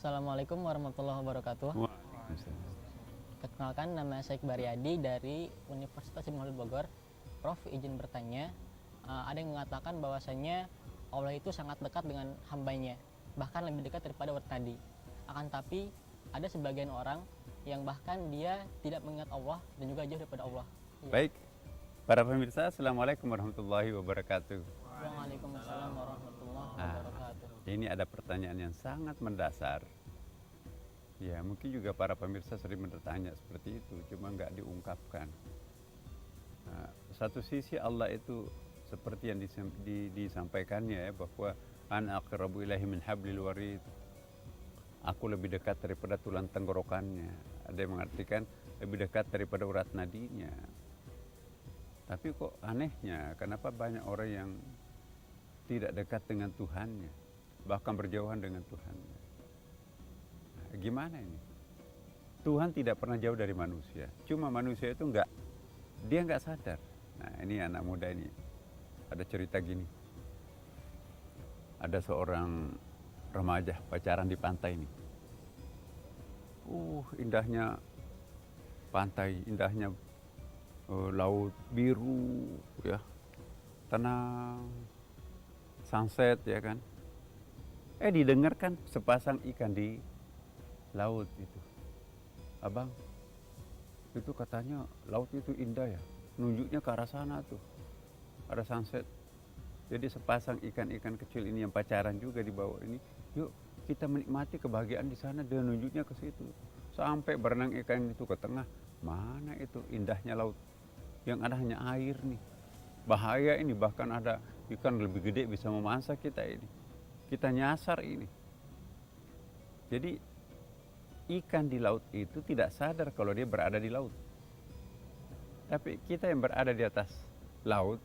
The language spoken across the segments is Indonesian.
Assalamualaikum warahmatullahi wabarakatuh. Waalaikumsalam. Perkenalkan, nama saya Iqbal Riyadi dari Universitas Ibnu Bogor. Prof, izin bertanya, ada yang mengatakan bahwasanya Allah itu sangat dekat dengan hambanya, bahkan lebih dekat daripada urat nadi. Akan tapi ada sebagian orang yang bahkan dia tidak mengingat Allah dan juga jauh daripada Allah. Iya. Baik, para pemirsa, Assalamualaikum warahmatullahi wabarakatuh. Waalaikumsalam warahmatullahi wabarakatuh. Ini ada pertanyaan yang sangat mendasar. Ya, mungkin juga para pemirsa sering bertanya seperti itu, cuma nggak diungkapkan. Nah, satu sisi Allah itu seperti yang disampaikannya ya, bahwa ana aqrabu ilaihi min hablil warid. Aku lebih dekat daripada tulang tenggorokannya. Ada yang mengartikan lebih dekat daripada urat nadinya. Tapi kok anehnya, kenapa banyak orang yang tidak dekat dengan Tuhannya, bahkan berjauhan dengan Tuhannya? Nah, gimana ini? Tuhan tidak pernah jauh dari manusia. Cuma manusia itu dia nggak sadar. Nah, ini anak muda ini. Ada cerita gini. Ada seorang remaja pacaran di pantai ini. Indahnya pantai, indahnya laut biru, ya, tenang, sunset, ya kan. Didengarkan sepasang ikan di laut itu. Abang, itu katanya laut itu indah ya, nunjuknya ke arah sana tuh, ada sunset. Jadi sepasang ikan-ikan kecil ini yang pacaran juga di bawah ini, yuk kita menikmati kebahagiaan di sana, dan nunjuknya ke situ. Sampai berenang ikan itu ke tengah, mana itu indahnya laut, yang ada hanya air nih. Bahaya ini, bahkan ada ikan lebih gede bisa memangsa kita ini. Kita nyasar ini. Jadi ikan di laut itu tidak sadar kalau dia berada di laut. Tapi kita yang berada di atas laut,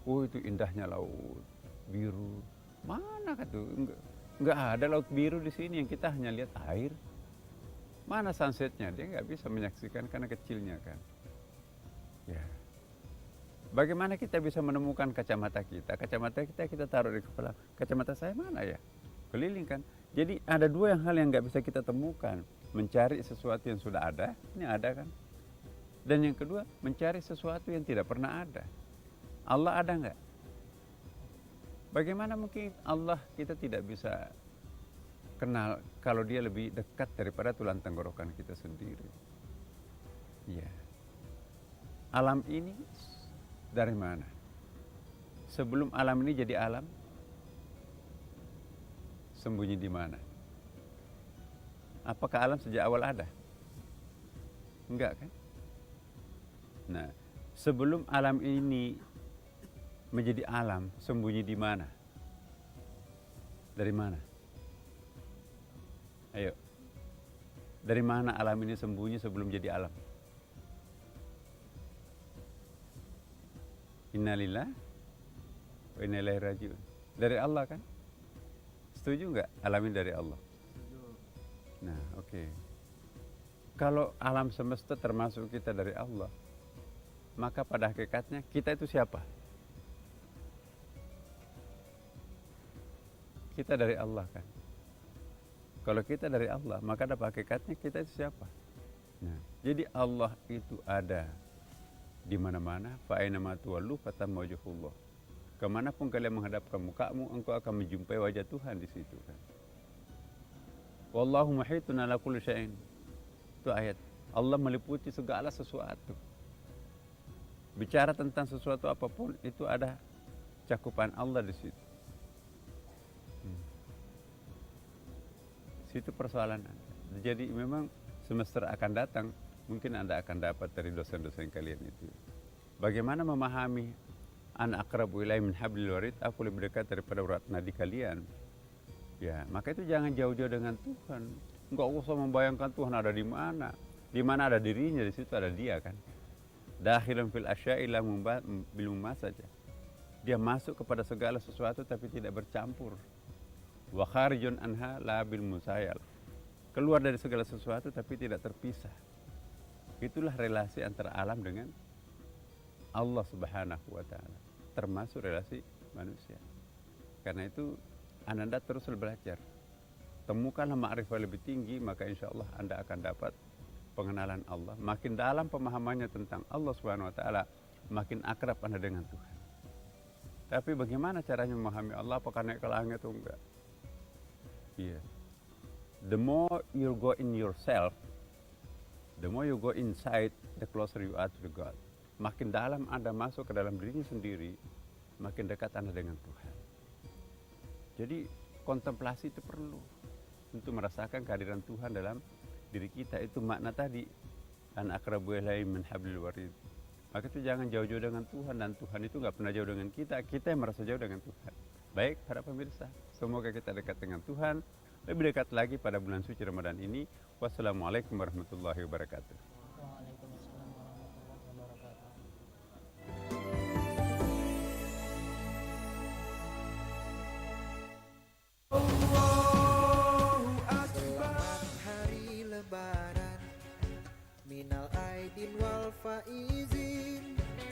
itu indahnya laut biru. Mana kan tuh? Enggak ada laut biru di sini, yang kita hanya lihat air. Mana sunsetnya? Dia nggak bisa menyaksikan karena kecilnya kan. Ya. Bagaimana kita bisa menemukan kacamata kita? Kacamata kita taruh di kepala. Kacamata saya mana ya? Keliling kan. Jadi ada dua hal yang nggak bisa kita temukan. Mencari sesuatu yang sudah ada, ini ada kan. Dan yang kedua, mencari sesuatu yang tidak pernah ada. Allah ada nggak? Bagaimana mungkin Allah kita tidak bisa kenal kalau dia lebih dekat daripada tulang tenggorokan kita sendiri? Ya. Alam ini dari mana? Sebelum alam ini jadi alam, sembunyi di mana? Apakah alam sejak awal ada? Enggak kan? Nah, sebelum alam ini menjadi alam, sembunyi di mana? Dari mana? Ayo. Dari mana alam ini sembunyi sebelum jadi alam? Innalillahi wa inna ilaihi raji'un. Dari Allah kan? Setuju nggak alam ini dari Allah? Setuju. Nah, oke. Kalau alam semesta termasuk kita dari Allah, maka pada hakikatnya kita itu siapa? Kita dari Allah kan? Kalau kita dari Allah, maka pada hakikatnya kita itu siapa? Nah, jadi Allah itu ada di mana-mana. Fa aina ma tuwallu fatamma wajhullah. Kemanapun kalian menghadapkan mukamu, engkau akan menjumpai wajah Tuhan di situ kan. Wallahu muhitun ala kulli syai'in. Itu ayat. Allah meliputi segala sesuatu. Bicara tentang sesuatu apapun itu ada cakupan Allah di situ. Situ persoalan Anda. Jadi memang semester akan datang, mungkin Anda akan dapat dari dosen-dosen kalian itu. Bagaimana memahami ana aqrabu ilaihi min hablil warid, aku lebih dekat daripada urat nadi kalian. Ya, maka itu jangan jauh-jauh dengan Tuhan. Enggak usah membayangkan Tuhan ada di mana. Di mana ada dirinya, di situ ada dia kan. Dakhilun fil asya'i la bil saja. Dia masuk kepada segala sesuatu tapi tidak bercampur. Wa kharijun anha la bil musayal. Keluar dari segala sesuatu tapi tidak terpisah. Itulah relasi antara alam dengan Allah Subhanahu wa taala, termasuk relasi manusia. Karena itu Ananda terus belajar. temukanlah ma'rifah lebih tinggi, maka insya Allah Anda akan dapat pengenalan Allah. Makin dalam pemahamannya tentang Allah Subhanahu wa Ta'ala, makin akrab Anda dengan Tuhan. Tapi bagaimana caranya memahami Allah? Apakah naik ke langit atau enggak? Iya. The more you go in yourself, the more you go inside, the closer you are to the God. Makin dalam Anda masuk ke dalam dirinya sendiri, makin dekat Anda dengan Tuhan. Jadi kontemplasi itu perlu untuk merasakan kehadiran Tuhan dalam diri kita. Itu makna tadi, an aqrabu ilaihi min hablil warid. Maka itu jangan jauh-jauh dengan Tuhan, dan Tuhan itu nggak pernah jauh dengan kita yang merasa jauh dengan Tuhan. Baik para pemirsa, semoga kita dekat dengan Tuhan, lebih dekat lagi pada bulan suci Ramadan ini. Wassalamualaikum warahmatullahi wabarakatuh. Waalaikumsalam warahmatullahi wabarakatuh. Selamat hari lebaran, minal aidin wal faizin.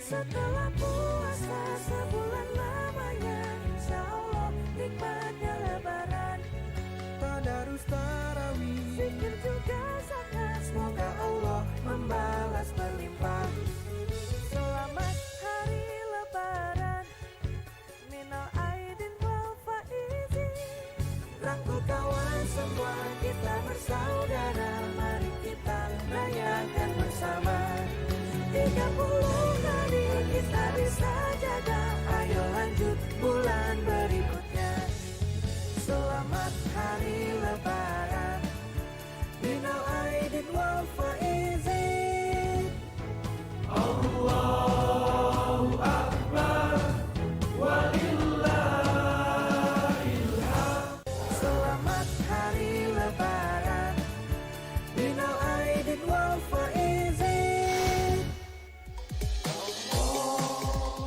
Setelah puasa sebulan lamanya, insya Allah nikmatnya lebaran. Tadarus tarawih, Zikir juga sangat, semoga Allah membalas berlimpah. Selamat hari lebaran, minal aidin wal faizin. Rangkul kawan semua, kita bersaudara, mari kita rayakan bersama. 30 hari kita bisa jaga, ayo lanjut bulan berikutnya. Selamat hari lebaran, minal aidin wal faizin. Allahu Akbar, walillahilhamd. Selamat hari lebaran, minal aidin wal faizin.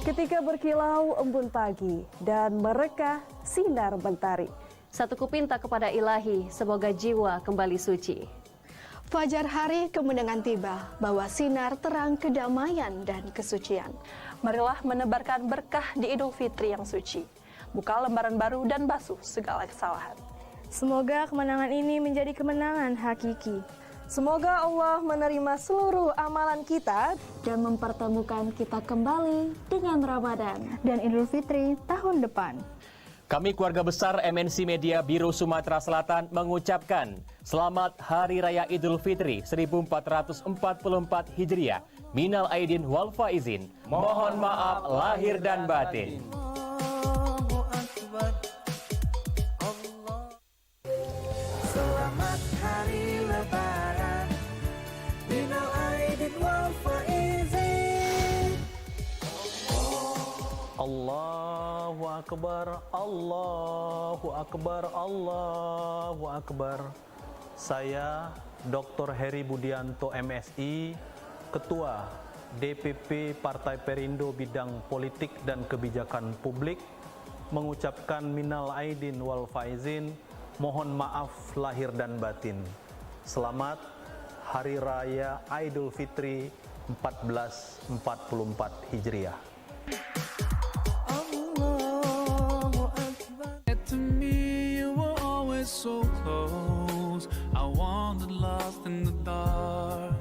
Ketika berkilau embun pagi dan mereka sinar mentari. Satu kupinta kepada Ilahi, semoga jiwa kembali suci. Fajar hari kemenangan tiba, bawa sinar terang kedamaian dan kesucian. Marilah menebarkan berkah di Idul Fitri yang suci. Buka lembaran baru dan basuh segala kesalahan. Semoga kemenangan ini menjadi kemenangan hakiki. Semoga Allah menerima seluruh amalan kita Dan mempertemukan kita kembali dengan Ramadan. Dan Idul Fitri tahun depan. Kami keluarga besar MNC Media Biro Sumatera Selatan mengucapkan Selamat Hari Raya Idul Fitri 1444 Hijriah. Minal aidin wal faizin. Mohon maaf lahir dan batin. Allahu Akbar, Allah. Selamat hari lebaran, minal aidin wal faizin. Allahu Akbar, Allahu Akbar, Allahu Akbar. Saya Dr. Heri Budianto MSI, Ketua DPP Partai Perindo Bidang Politik dan Kebijakan Publik, mengucapkan minal aidin wal faizin, mohon maaf lahir dan batin. Selamat Hari Raya Idul Fitri 1444 Hijriah. To me, you were always so close. I wandered lost in the dark.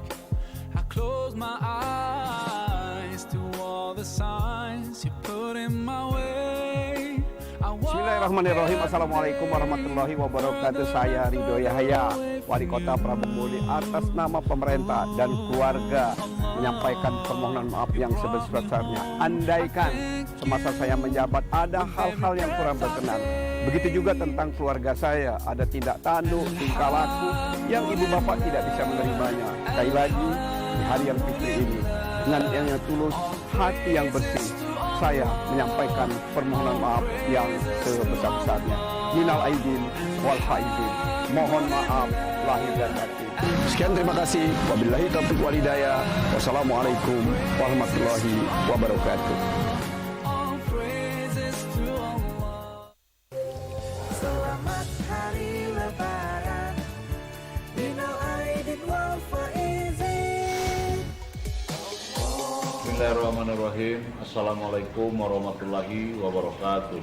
I closed my eyes to all the signs you put in my way. Bismillahirrahmanirrahim. Assalamualaikum warahmatullahi wabarakatuh. Saya Ridho Yahya, Wali Kota Prabu atas nama pemerintah dan keluarga menyampaikan permohonan maaf yang sebesar-besarnya. Andaikan semasa saya menjabat ada hal-hal yang kurang berkenan, begitu juga tentang keluarga saya, ada tindak tanduk, tingkah laku yang ibu bapak tidak bisa menerimanya. Sekali lagi di hari yang fitri ini, dengan yang tulus, hati yang bersih, saya menyampaikan permohonan maaf yang sebesar-besarnya. Minal aidin wal faizin. Mohon maaf lahir dan batin. Sekian, terima kasih. Wabillahi taufiq wal hidayah. Wassalamualaikum warahmatullahi wabarakatuh. Selamat hari lebaran, minal aidin wal faizin. Bismillahirrahmanirrahim. Assalamualaikum warahmatullahi wabarakatuh.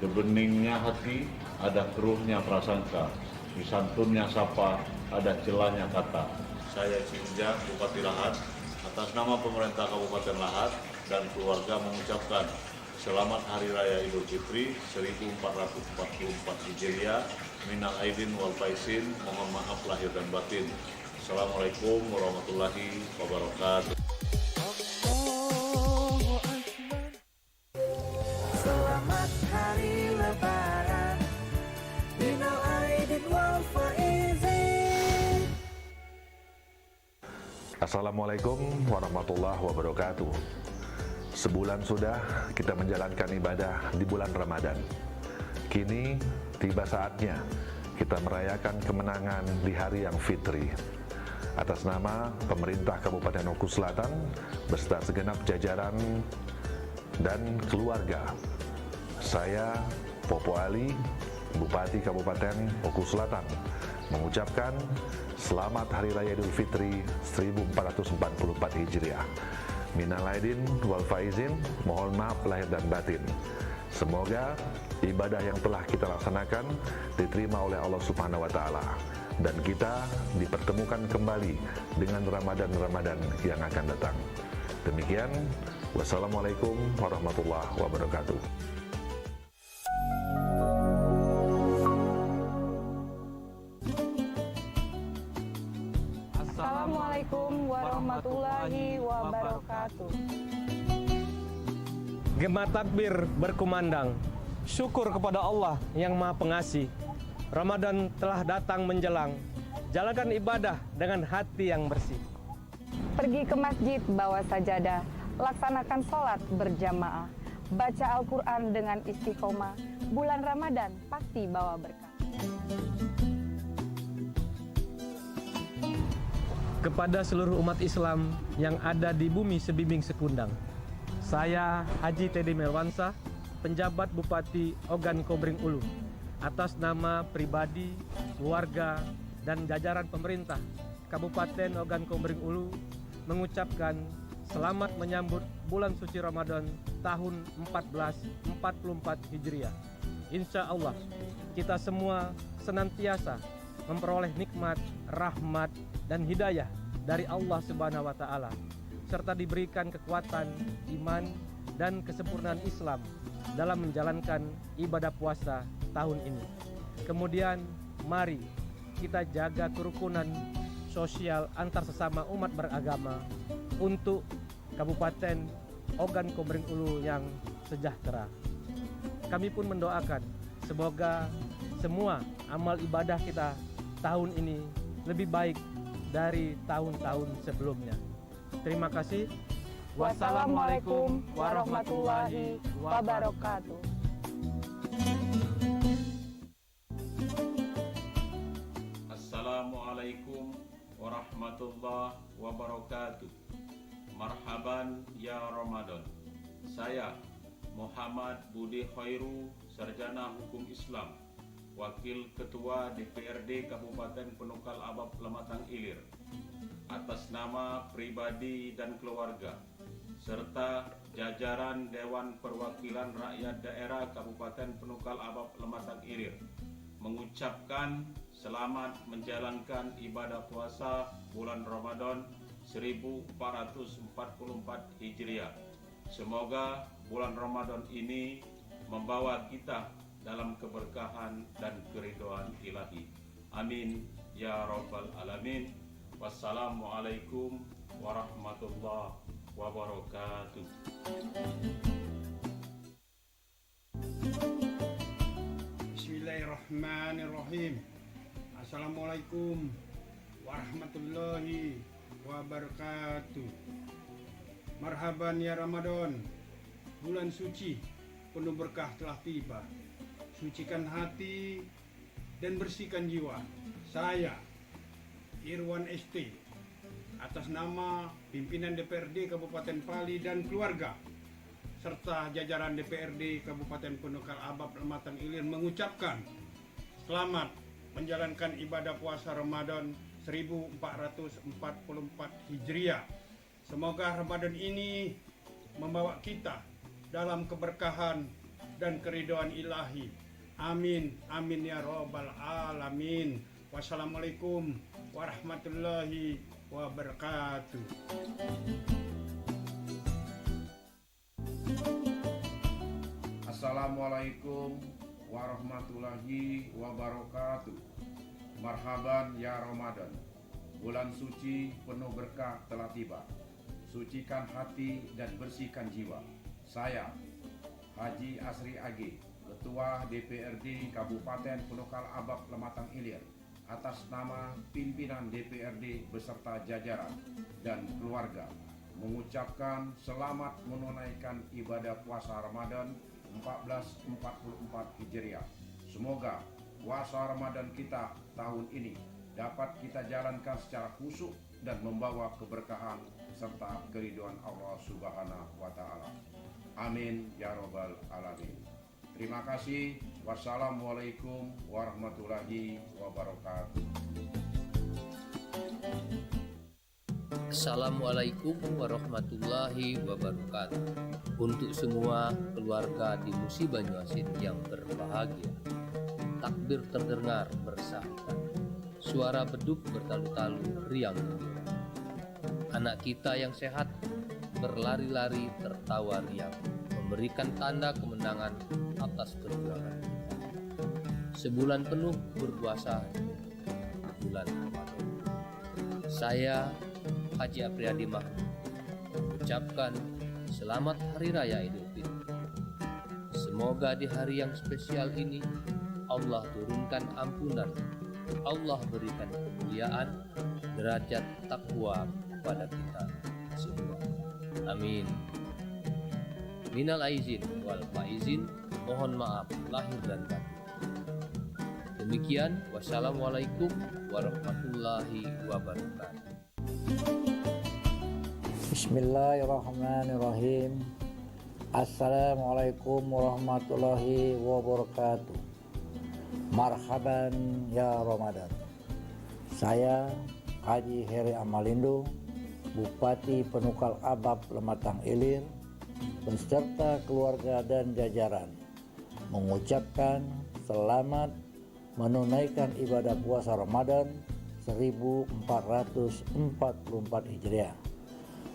Di beningnya hati ada keruhnya prasangka. di santunnya sapa, ada celahnya kata. Saya Cinja, Bupati Lahat, atas nama pemerintah Kabupaten Lahat dan keluarga mengucapkan selamat Hari Raya Idul Fitri 1444 Hijriah, minal aidin wal faizin, mohon maaf lahir dan batin. Assalamualaikum warahmatullahi wabarakatuh. Selamat Hari Lebaran, minal aidin wal faizin. Assalamualaikum warahmatullahi wabarakatuh. Sebulan sudah kita menjalankan ibadah di bulan Ramadan. Kini tiba saatnya kita merayakan kemenangan di hari yang fitri. Atas nama pemerintah Kabupaten Oku Selatan beserta segenap jajaran dan keluarga, saya Popo Ali, Bupati Kabupaten Oku Selatan, mengucapkan selamat Hari Raya Idul Fitri 1444 Hijriah. Minal aidin wal faizin, mohon maaf lahir dan batin. Semoga ibadah yang telah kita laksanakan diterima oleh Allah Subhanahu wa taala dan kita dipertemukan kembali dengan Ramadan-Ramadan yang akan datang. Demikian, wassalamualaikum warahmatullahi wabarakatuh. Assalamualaikum warahmatullahi wabarakatuh. Gema takbir berkumandang, syukur kepada Allah yang Maha Pengasih. Ramadan telah datang menjelang, jalankan ibadah dengan hati yang bersih. Pergi ke masjid bawa sajadah, laksanakan sholat berjamaah, baca Al-Quran dengan istiqomah, bulan Ramadan pasti bawa berkah. Kepada seluruh umat Islam yang ada di bumi sebimbing sekundang, saya Haji Teddy Melwansa, penjabat Bupati Ogan Komering Ulu, atas nama pribadi, keluarga, dan jajaran pemerintah Kabupaten Ogan Komering Ulu mengucapkan selamat menyambut bulan suci Ramadan tahun 1444 Hijriah. Insya Allah kita semua senantiasa memperoleh nikmat, rahmat, dan hidayah dari Allah Subhanahu wa taala serta diberikan kekuatan iman dan kesempurnaan Islam dalam menjalankan ibadah puasa tahun ini. Kemudian mari kita jaga kerukunan sosial antar sesama umat beragama untuk Kabupaten Ogan Komering Ulu yang sejahtera. Kami pun mendoakan semoga semua amal ibadah kita tahun ini lebih baik dari tahun-tahun sebelumnya. Terima kasih. Wassalamualaikum warahmatullahi wabarakatuh. Assalamualaikum warahmatullahi wabarakatuh. Marhaban ya Ramadan. Saya Muhammad Budi Khairu, Sarjana Hukum Islam, Wakil Ketua DPRD Kabupaten Penukal Abab Lematang Ilir, atas nama pribadi dan keluarga serta jajaran Dewan Perwakilan Rakyat Daerah Kabupaten Penukal Abab Lematang Ilir mengucapkan selamat menjalankan ibadah puasa bulan Ramadan 1444 Hijriah. Semoga bulan Ramadan ini membawa kita dalam keberkahan dan keridhaan ilahi. Amin ya rabbal alamin. Wassalamualaikum warahmatullahi wabarakatuh. Bismillahirrahmanirrahim. Assalamualaikum warahmatullahi wabarakatuh. Marhaban ya Ramadan. Bulan suci penuh berkah telah tiba. Sucikan hati dan bersihkan jiwa. Saya Irwan ST atas nama pimpinan DPRD Kabupaten Pali dan keluarga serta jajaran DPRD Kabupaten Penukal Abab Lematang Ilir mengucapkan selamat menjalankan ibadah puasa Ramadan 1444 Hijriah. Semoga Ramadan ini membawa kita dalam keberkahan dan keridhaan ilahi. Amin, amin ya robbal alamin. Wassalamualaikum warahmatullahi wabarakatuh. Assalamualaikum warahmatullahi wabarakatuh. Marhaban ya Ramadan. Bulan suci penuh berkah telah tiba. Sucikan hati dan bersihkan jiwa. Saya, Haji Asri Age, Ketua DPRD Kabupaten Penukal Abab Lematang Ilir, atas nama pimpinan DPRD beserta jajaran dan keluarga, mengucapkan selamat menunaikan ibadah puasa Ramadan 1444 Hijriah. Semoga puasa Ramadan kita tahun ini dapat kita jalankan secara khusyuk dan membawa keberkahan serta keridhaan Allah Subhanahu wa Ta'ala. Amin ya robbal alamin. Terima kasih. Wassalamualaikum warahmatullahi wabarakatuh. Assalamualaikum warahmatullahi wabarakatuh. Untuk semua keluarga di Musi Banyuasin yang berbahagia, takbir terdengar bersahutan, suara beduk bertalu-talu riang gembira. Anak kita yang sehat berlari-lari tertawa riang, memberikan tanda kemenangan atas perjuangan kita. Sebulan penuh berpuasa bulan Ramadan. Saya Haji Apriyadi Mahmud mengucapkan selamat Hari Raya Idul Fitri. Semoga di hari yang spesial ini Allah turunkan ampunan, Allah berikan kemuliaan, derajat takwa kepada kita semua. Amin. Minal aizin wal faizin, mohon maaf lahir dan batin. Demikian, wassalamualaikum warahmatullahi wabarakatuh. Bismillahirrahmanirrahim. Assalamualaikum warahmatullahi wabarakatuh. Marhaban ya Ramadan. Saya Haji Heri Amalindo, Bupati Penukal Abab Lematang Ilir, beserta keluarga dan jajaran, mengucapkan selamat menunaikan ibadah puasa Ramadan 1444 Hijriah.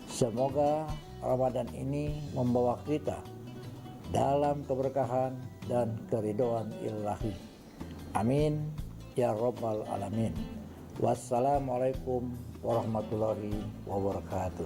Semoga Ramadan ini membawa kita dalam keberkahan dan keridhaan ilahi. Amin ya robbal alamin. Wassalamualaikum warahmatullahi wabarakatuh.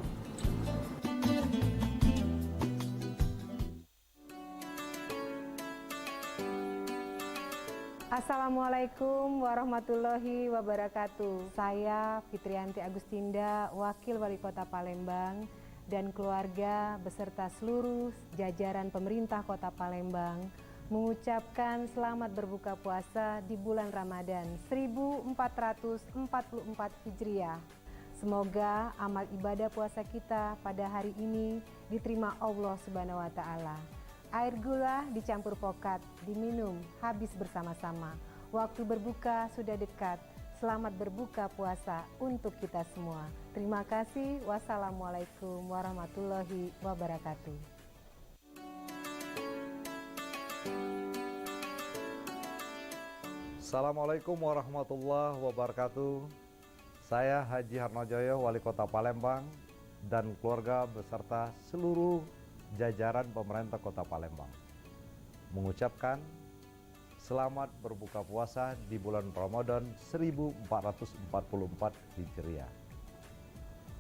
Assalamualaikum warahmatullahi wabarakatuh. Saya Fitrianti Agustinda, Wakil Wali Kota Palembang, dan keluarga beserta seluruh jajaran pemerintah Kota Palembang mengucapkan selamat berbuka puasa di bulan Ramadan 1444 Hijriah. Semoga amal ibadah puasa kita pada hari ini diterima Allah Subhanahu wa Ta'ala. Air gula dicampur pokat, diminum habis bersama-sama. Waktu berbuka sudah dekat. Selamat berbuka puasa untuk kita semua. Terima kasih. Wassalamualaikum warahmatullahi wabarakatuh. Assalamualaikum warahmatullahi wabarakatuh. Saya Haji Harnojoyo, Wali Kota Palembang, dan keluarga beserta seluruh jajaran pemerintah Kota Palembang mengucapkan selamat berbuka puasa di bulan Ramadan 1444 Hijriah.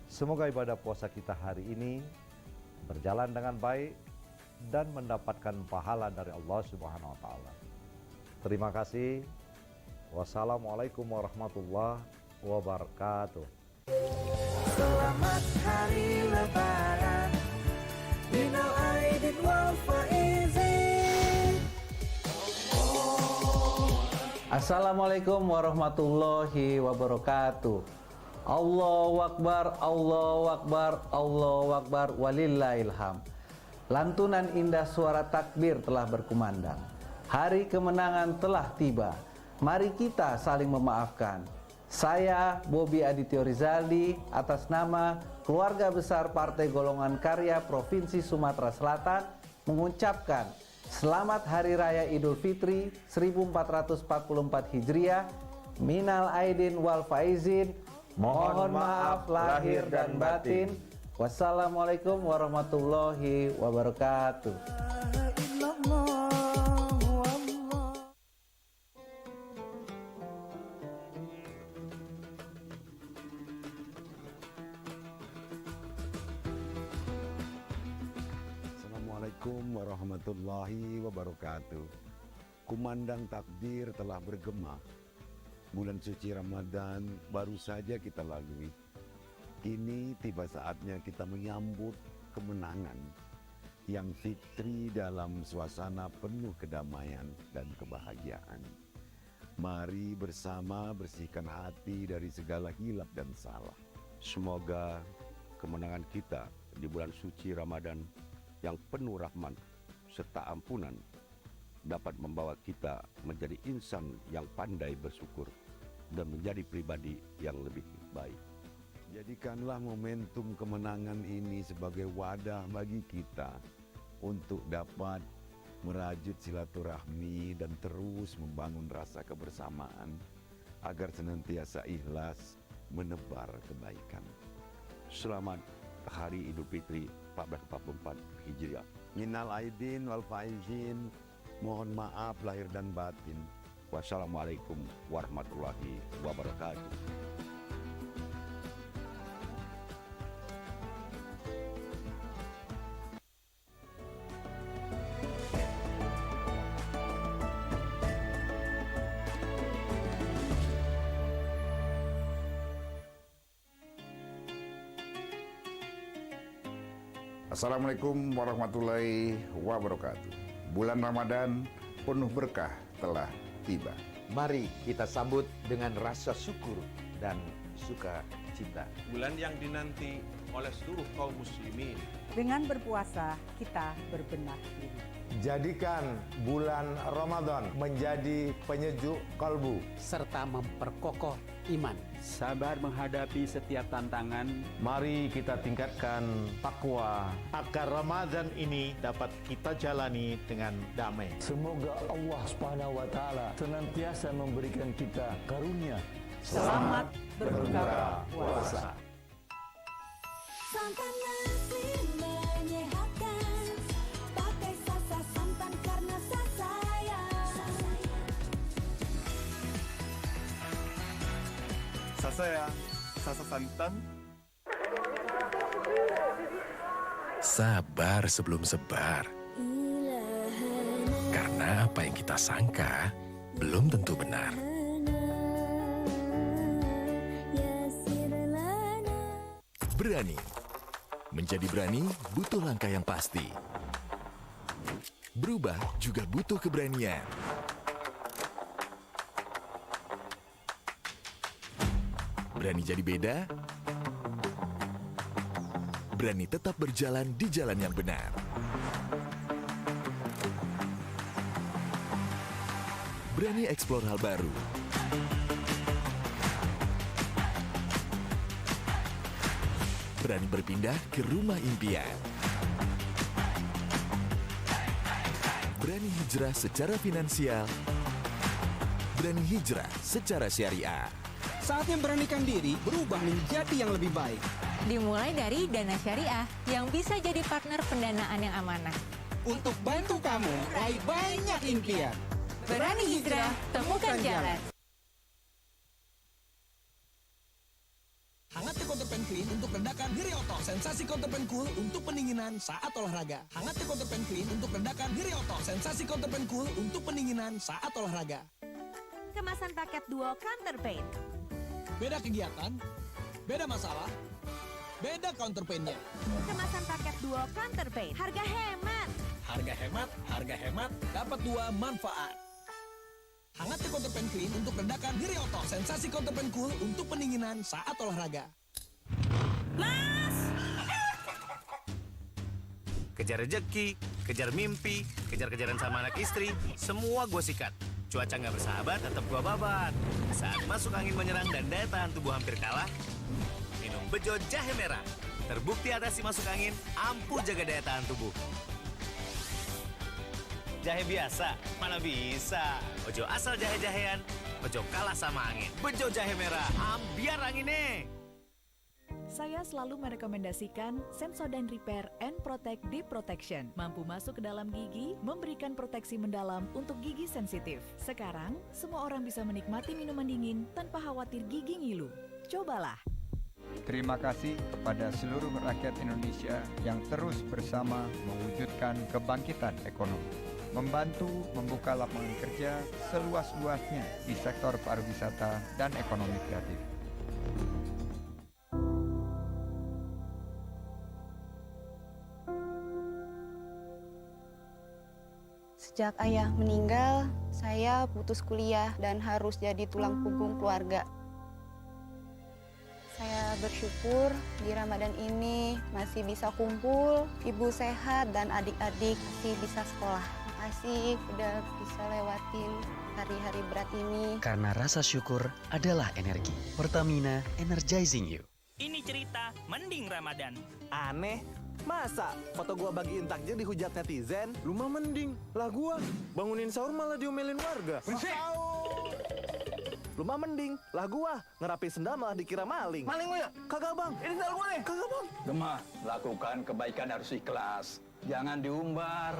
Semoga ibadah puasa kita hari ini berjalan dengan baik dan mendapatkan pahala dari Allah Subhanahu wa Ta'ala. Terima kasih. Wassalamualaikum warahmatullahi wabarakatuh. Selamat Hari Lebaran, Minal Aidin wal Faizin. Assalamualaikum warahmatullahi wabarakatuh. Allahu Akbar, Allahu Akbar, Allahu Akbar, walillahil hamd. Lantunan indah suara takbir telah berkumandang. Hari kemenangan telah tiba. Mari kita saling memaafkan. Saya Bobi Adityo Rizaldi atas nama keluarga besar Partai Golongan Karya Provinsi Sumatera Selatan mengucapkan Selamat Hari Raya Idul Fitri 1444 Hijriah. Minal aidin wal faizin. Mohon maaf lahir dan batin. Wassalamualaikum warahmatullahi wabarakatuh. Assalamualaikum warahmatullahi wabarakatuh. Kumandang takdir telah bergema. Bulan suci Ramadan baru saja kita lalui. Kini tiba saatnya kita menyambut kemenangan yang fitri dalam suasana penuh kedamaian dan kebahagiaan. Mari bersama bersihkan hati dari segala hilaf dan salah. Semoga kemenangan kita di bulan suci Ramadan yang penuh rahmat serta ampunan dapat membawa kita menjadi insan yang pandai bersyukur dan menjadi pribadi yang lebih baik. Jadikanlah momentum kemenangan ini sebagai wadah bagi kita untuk dapat merajut silaturahmi dan terus membangun rasa kebersamaan agar senantiasa ikhlas menebar kebaikan. Selamat Hari Idul Fitri 1444 Hijriah. Minal aidin wal faizin. Mohon maaf lahir dan batin. Wassalamualaikum warahmatullahi wabarakatuh. Assalamualaikum warahmatullahi wabarakatuh. Bulan Ramadan penuh berkah telah tiba. Mari kita sambut dengan rasa syukur dan sukacita. Bulan yang dinanti oleh seluruh kaum muslimin. Dengan berpuasa, kita berbenah diri. Jadikan bulan Ramadan menjadi penyejuk kalbu serta memperkokoh iman. Sabar menghadapi setiap tantangan. Mari kita tingkatkan takwa agar Ramadan ini dapat kita jalani dengan damai. Semoga Allah Subhanahu wa taala senantiasa memberikan kita karunia. Selamat berbuka puasa. Santan nasi menyehatkan, pakai Sasa santan karena Sasaya. Sasaya, Sasa santan. Sabar sebelum sebar. Karena apa yang kita sangka belum tentu benar. Berani. Menjadi berani butuh langkah yang pasti. Berubah juga butuh keberanian. Berani jadi beda. Berani tetap berjalan di jalan yang benar. Berani eksplor hal baru. Berani berpindah ke rumah impian. Berani hijrah secara finansial. Berani hijrah secara syariah. Saatnya beranikan diri berubah menjadi yang lebih baik. Dimulai dari Dana Syariah yang bisa jadi partner pendanaan yang amanah. Untuk bantu kamu raih banyak impian. Berani hijrah, temukan jalan. Hangat Counterpan Clean untuk redakan nyeri otot. Sensasi Counterpan Cool untuk pendinginan saat olahraga. Hangat Counterpan Clean untuk redakan nyeri otot. Sensasi Counterpan Cool untuk pendinginan saat olahraga. Kemasan paket duo Counterpain. Beda kegiatan, beda masalah, beda counterpainnya. Kemasan paket duo Counterpain. Harga hemat. Harga hemat, dapat dua manfaat. Hangat Counterpan Clean untuk redakan nyeri otot. Sensasi Counterpan Cool untuk pendinginan saat olahraga. Mas! Kejar rejeki, kejar mimpi, kejar-kejaran sama anak istri, semua gue sikat. Cuaca nggak bersahabat, tetap gue babat. Saat masuk angin menyerang dan daya tahan tubuh hampir kalah, minum bejo jahe merah. Terbukti atasi masuk angin, ampuh jaga daya tahan tubuh. Jahe biasa, mana bisa. Ojo asal jahe-jahean, ojo kalah sama angin. Bejo jahe merah, ambiar anginnya. Saya selalu merekomendasikan Sensodyne Repair and Protect Deep Protection. Mampu masuk ke dalam gigi, memberikan proteksi mendalam untuk gigi sensitif. Sekarang, semua orang bisa menikmati minuman dingin tanpa khawatir gigi ngilu. Cobalah. Terima kasih kepada seluruh rakyat Indonesia yang terus bersama mewujudkan kebangkitan ekonomi. Membantu membuka lapangan kerja seluas-luasnya di sektor pariwisata dan ekonomi kreatif. Sejak ayah meninggal, saya putus kuliah dan harus jadi tulang punggung keluarga. Saya bersyukur di Ramadan ini masih bisa kumpul, ibu sehat dan adik-adik masih bisa sekolah. Makasih udah bisa lewatin hari-hari berat ini. Karena rasa syukur adalah energi. Pertamina, energizing you. Ini cerita mending Ramadan. Aneh, masa foto gua bagiin takjil dihujat netizen? Lu mah mending, lah gua bangunin sahur malah diomelin warga. Lu mah mending, lah gua ngerapi sendal malah dikira maling. Maling lu ya? Kagak bang, ini sendal gua nih. Kagak bang. Gemah, lakukan kebaikan harus ikhlas. Jangan diumbar.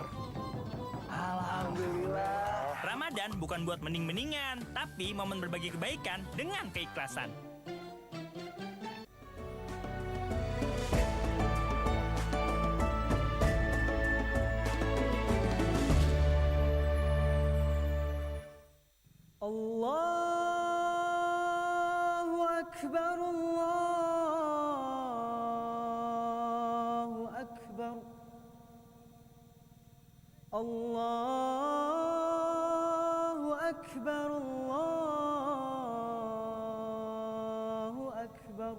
Alhamdulillah. Ramadan bukan buat mending-mendingan, tapi momen berbagi kebaikan dengan keikhlasan. Allahu Akbar, Allahu Akbar, Allahu Akbar, Allahu Akbar.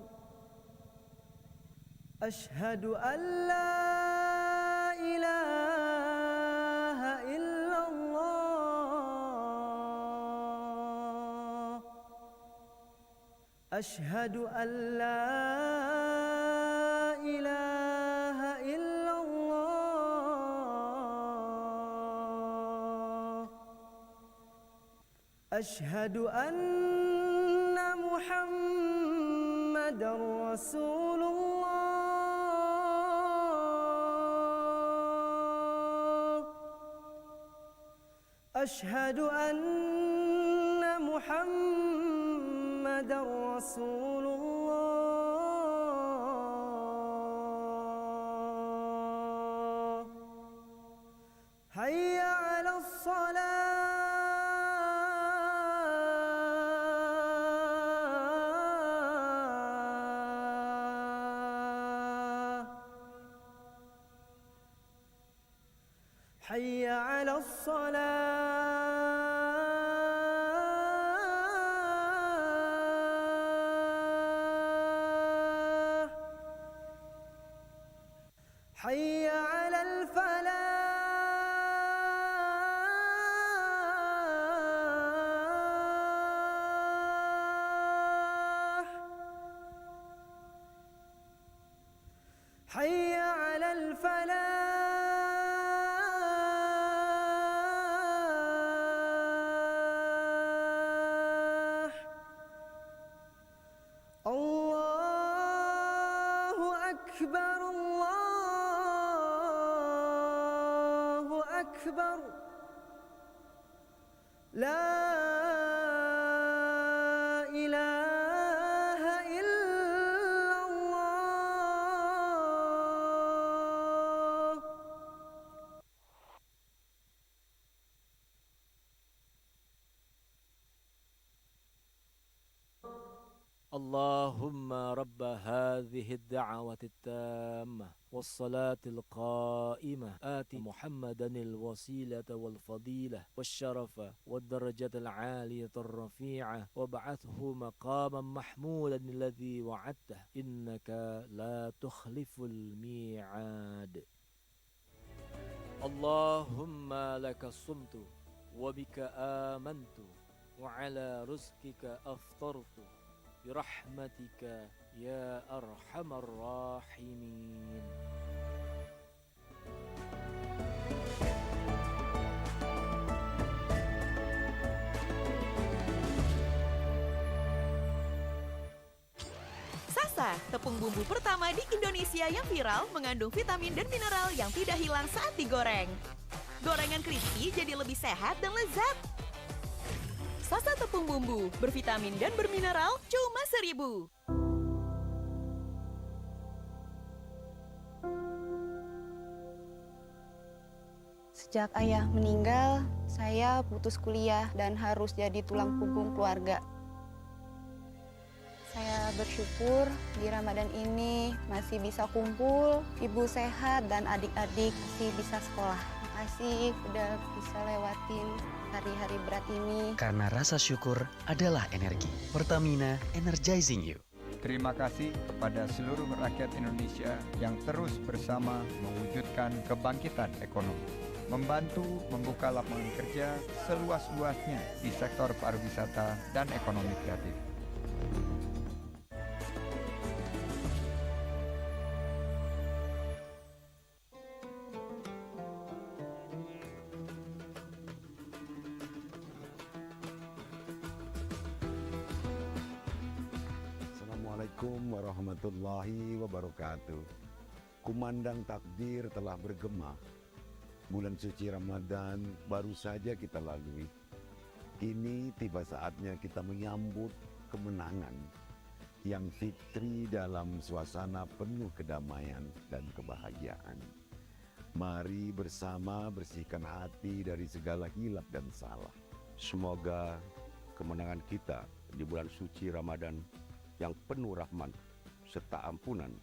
Ashhadu an la ilaha illallah. Ashhadu an la ilaha illallah. Ashhadu anna Muhammadar Rasulullah. Ashhadu anna Muhammadar Rasulullah. Hayya 'alas salah. حي على الصلاة حي على الفلاح حي على الفلاح أكبر الله أكبر لا إله إلا الله. اللهم رب هذه الدعوة التامة والصلاة القائمة آت محمدا الوسيلة والفضيلة والشرف والدرجة العالية الرفيعة وابعثه مقاما محمودا الذي وعدته إنك لا تخلف الميعاد. اللهم لك صمت وبك آمنت وعلى رزقك أفطرت برحمتك يا أرحم الراحمين. Puasa, tepung bumbu pertama di Indonesia yang viral mengandung vitamin dan mineral yang tidak hilang saat digoreng. Gorengan crispy jadi lebih sehat dan lezat. Sasa tepung bumbu, bervitamin dan bermineral, cuma 1.000. Sejak ayah meninggal, saya putus kuliah dan harus jadi tulang punggung keluarga. Saya bersyukur di Ramadan ini masih bisa kumpul, ibu sehat dan adik-adik masih bisa sekolah. Makasih udah bisa lewatin hari-hari berat ini. Karena rasa syukur adalah energi. Pertamina, energizing you. Terima kasih kepada seluruh rakyat Indonesia yang terus bersama mewujudkan kebangkitan ekonomi. Membantu membuka lapangan kerja seluas-luasnya di sektor pariwisata dan ekonomi kreatif. Assalamualaikum warahmatullahi wabarakatuh. Kumandang takbir telah bergema. Bulan suci Ramadan baru saja kita lalui. Kini tiba saatnya kita menyambut kemenangan yang fitri dalam suasana penuh kedamaian dan kebahagiaan. Mari bersama bersihkan hati dari segala hilaf dan salah. Semoga kemenangan kita di bulan suci Ramadan yang penuh rahmat serta ampunan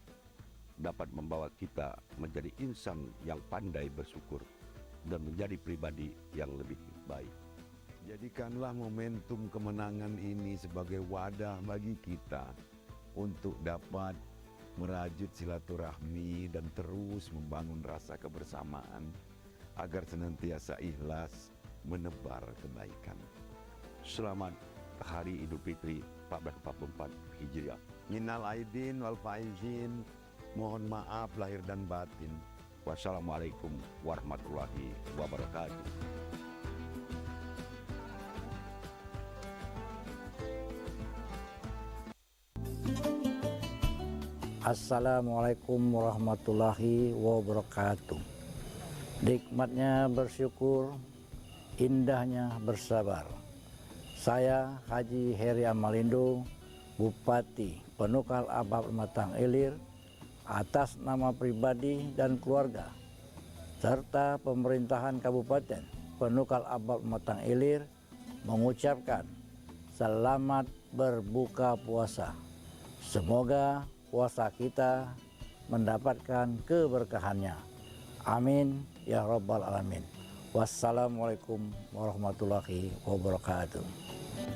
dapat membawa kita menjadi insan yang pandai bersyukur dan menjadi pribadi yang lebih baik. Jadikanlah momentum kemenangan ini sebagai wadah bagi kita untuk dapat merajut silaturahmi dan terus membangun rasa kebersamaan agar senantiasa ikhlas menebar kebaikan. Selamat Hari Idul Fitri 1444 Hijriah. Minal aidin wal faizin. Mohon maaf lahir dan batin. Wassalamualaikum warahmatullahi wabarakatuh. Assalamualaikum warahmatullahi wabarakatuh. Nikmatnya bersyukur, indahnya bersabar. Saya Haji Heri Amalindo, Bupati Penukal Abab Matang Ilir, atas nama pribadi dan keluarga, serta pemerintahan Kabupaten Penukal Abab Matang Ilir, mengucapkan selamat berbuka puasa. Semoga puasa kita mendapatkan keberkahannya. Amin ya rabbal alamin. Wassalamualaikum warahmatullahi wabarakatuh.